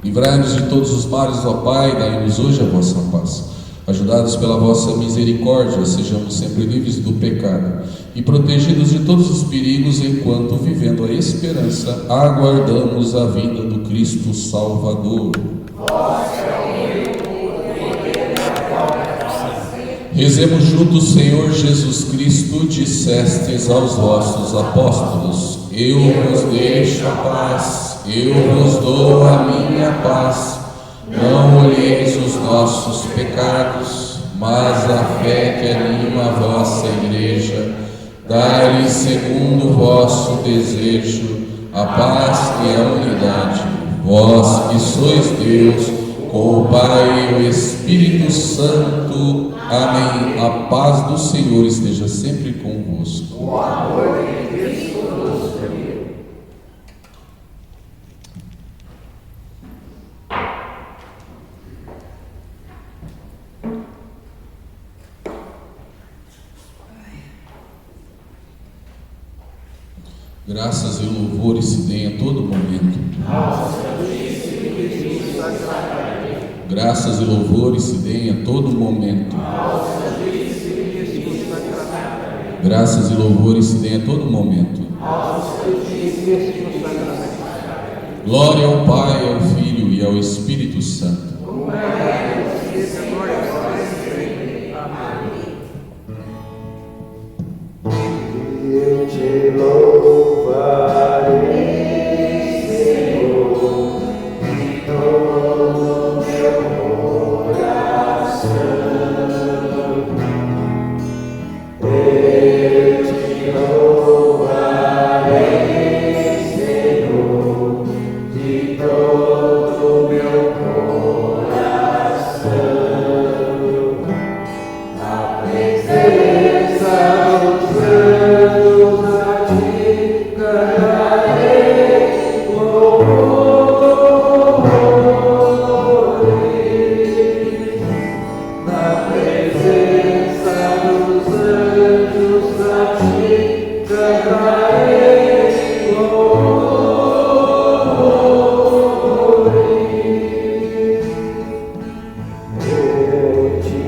Livrai-nos de todos os males, ó Pai, dai-nos hoje a vossa paz. Ajudados pela vossa misericórdia, sejamos sempre livres do pecado e protegidos de todos os perigos, enquanto, vivendo a esperança, aguardamos a vinda do Cristo Salvador. Rezemos juntos. Senhor Jesus Cristo, dissestes aos vossos apóstolos: eu vos deixo a paz, eu vos dou a minha paz. Não olheis os nossos pecados, mas a fé que anima a vossa igreja. Dai-lhe, segundo o vosso desejo, a paz e a unidade. Vós que sois Deus, com o Pai e o Espírito Santo. Amém. A paz do Senhor esteja sempre convosco. O amor de Cristo nos uniu. Graças e louvores se deem a todo momento. Graças e louvores se deem a todo momento. Graças e louvores se deem a todo momento. Glória ao Pai, ao Filho e ao Espírito Santo. Eu te louvarei, Senhor, de todo meu coração. Eu te louvarei, Senhor, de todo meu coração. Na presença dos anjos a ti cantarei louvores. Na presença dos anjos a ti cantarei louvores. Eu te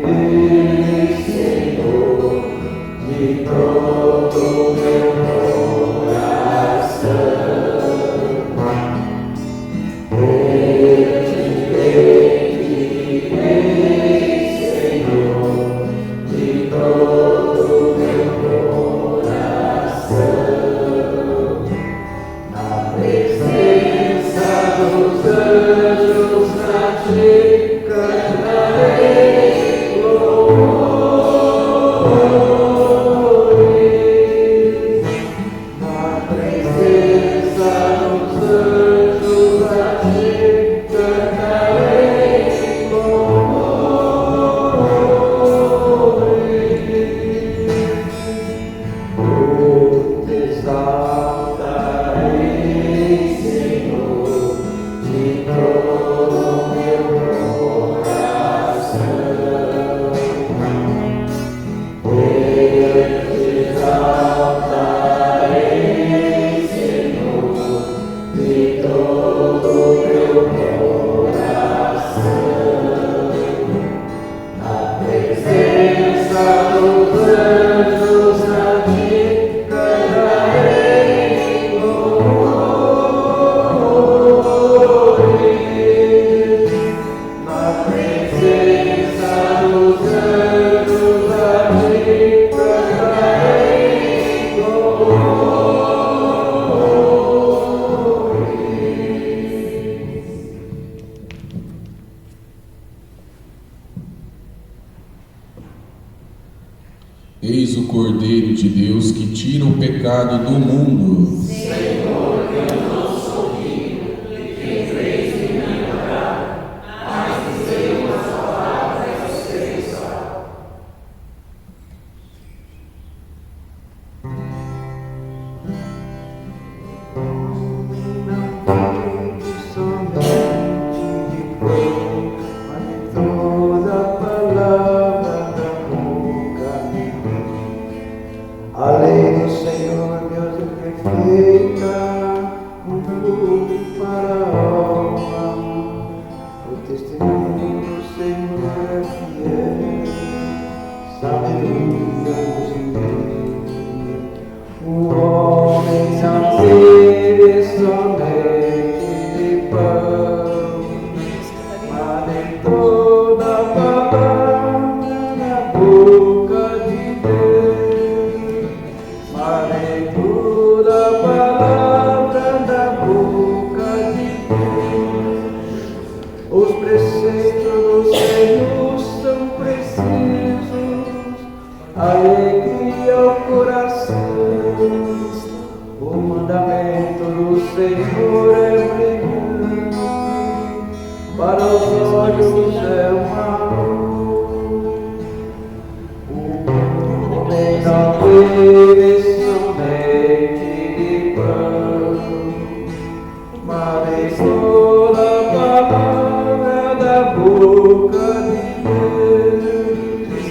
bendirei, Senhor, de todo meu coração. Eu te bendirei, Senhor, de todo meu coração. Na presença dos anjos a ti cantarei louvores. Na presença dos anjos a ti cantarei louvores. Eu te exaltarei, Senhor, de todo meu coração. Eu te exaltarei, Senhor, de todo meu coração. Na presença dos anjos a ti cantarei louvores. Na presença dos anjos a ti cantarei louvores. Eis o Cordeiro de Deus que tira o pecado do mundo. Senhor, eu não sou digno de que entreis em minha morada, mas Senhor é brilhante, para os olhos é uma luz. O homem não vive somente de pão, mas de toda palavra da boca de Deus,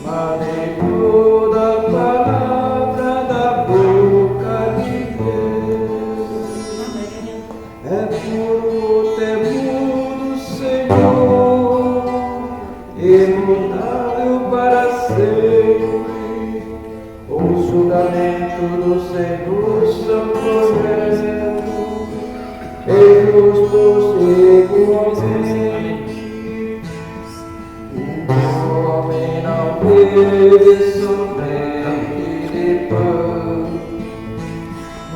mas de toda palavra da boca de Deus. É puro o temor do Senhor, imutável para sempre. O julgamento do Senhor são corretos e justos igualmente. O homem não vive somente de pão,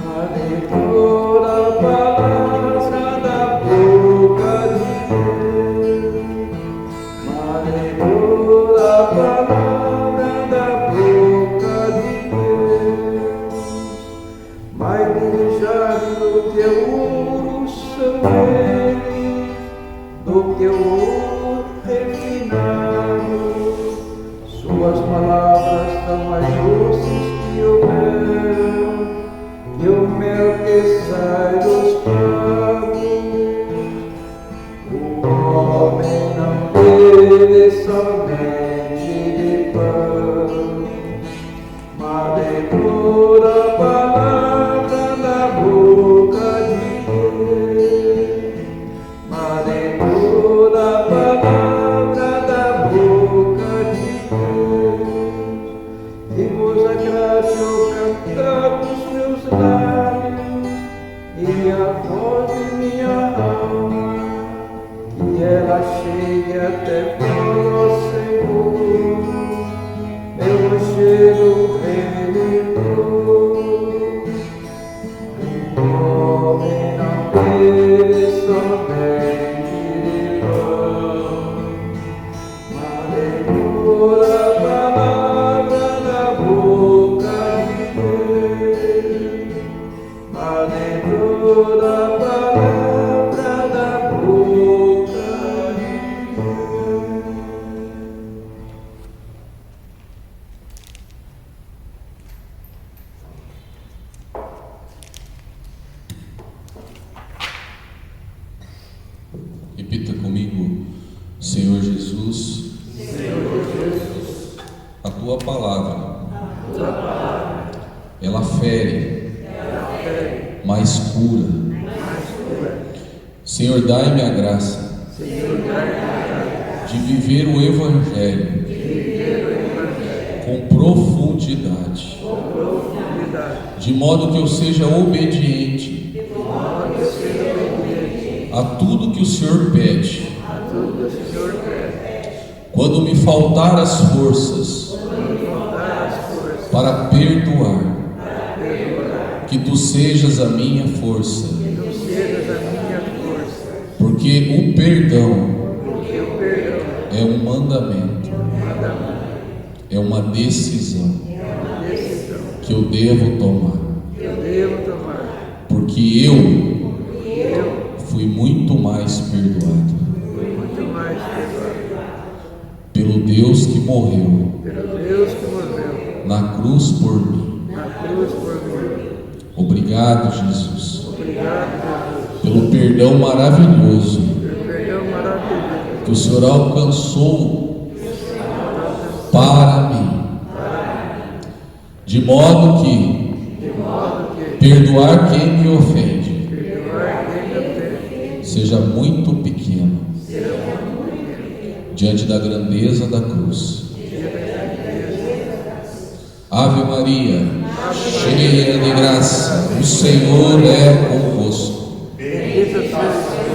mas de toda palavra da boca de Deus, mas de toda palavra da boca de Deus. Mais desejado do que o ouro são eles, do que o ouro refinado. Suas palavras são mais doces que o mel que sai dos favos. O homem não vive somente de pão, mas de toda palavra da boca de Deus, mas de toda palavra da boca de Deus. E vos agrade o cantar dos meus lábios e a voz de minha alma, que ela chegue até vós, Senhor, eu chego Redentor. O homem não vive somente de pão, mas de toda palavra da boca de Deus, mas de toda palavra da boca de Deus. Repita comigo: Senhor Jesus, a tua palavra, ela fere, mas cura. Senhor, dai-me a graça de viver o Evangelho com profundidade, de modo que eu seja obediente a tudo que o Senhor pede. Quando me faltar as forças para perdoar, que tu sejas a minha força, porque o perdão é um mandamento, é uma decisão que eu devo tomar, porque eu fui muito mais perdoado pelo Deus que morreu na cruz por mim. Obrigado, Jesus, pelo perdão maravilhoso que o Senhor alcançou para mim, de modo que perdoar quem me ofende seja muito pequeno diante da grandeza da cruz. Ave Maria, cheia de graça, o Senhor é convosco. Bendita sois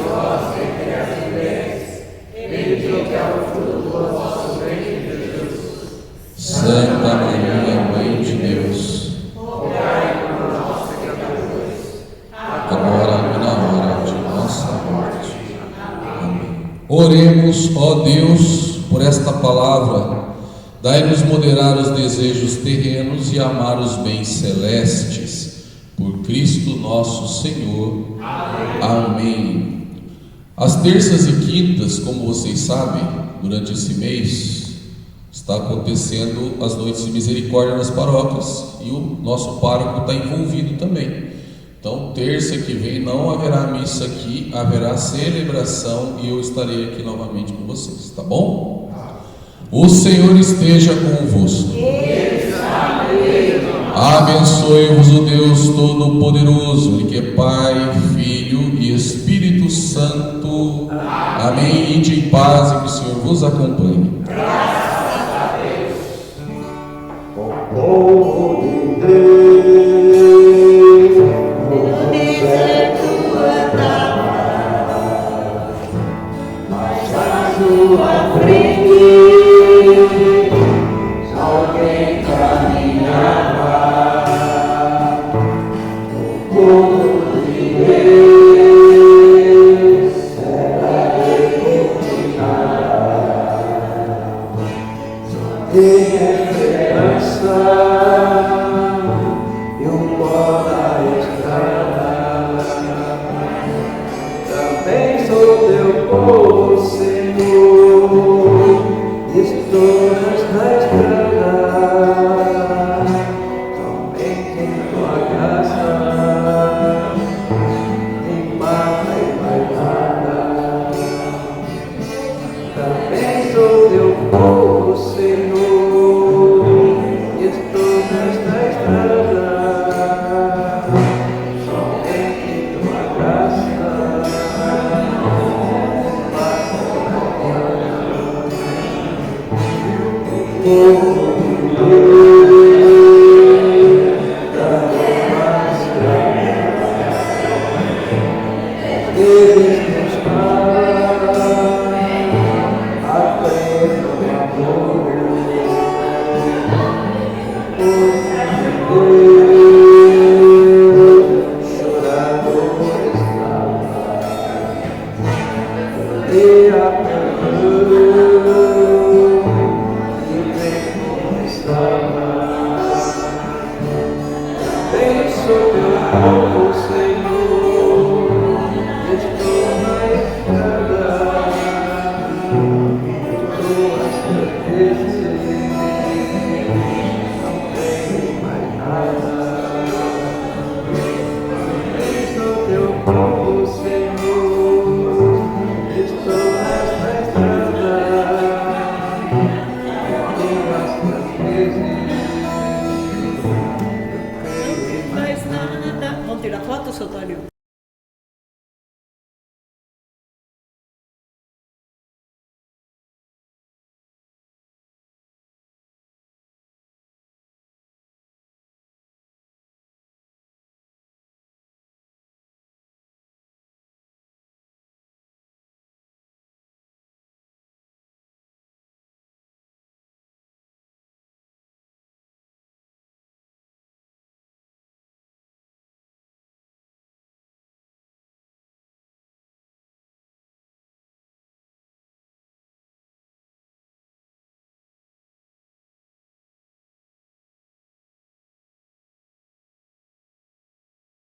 vós entre as mulheres, bendito é o fruto do vosso ventre, Jesus. Santa Maria, Mãe de Deus, rogai por nós, pecadores, agora e na hora de nossa morte. Amém. Oremos, ó Deus, por esta palavra. Dai-nos moderar os desejos terrenos e amar os bens celestes, Por Cristo nosso Senhor. Amém. As terças e quintas, como vocês sabem, durante esse mês, está acontecendo as noites de misericórdia nas paróquias e o nosso pároco está envolvido também. Então, terça que vem não haverá missa aqui, haverá celebração e eu estarei aqui novamente com vocês, tá bom? O Senhor esteja convosco. Abençoe-vos o Deus Todo-Poderoso, Ele que é Pai, Filho e Espírito Santo. Amém. Ide em paz e que o Senhor vos acompanhe. Povo de Deus, no deserto andava, mas à sua frente alguém caminhava. O povo de Deus era refugiado. Tem esperança e um pó na estrada. Também sou teu povo, Senhor, estou nesta estrada. Somente em tua graça me mata e mais nada. Também sou teu povo, Senhor, estou nesta estrada. Somente em tua graça Deus,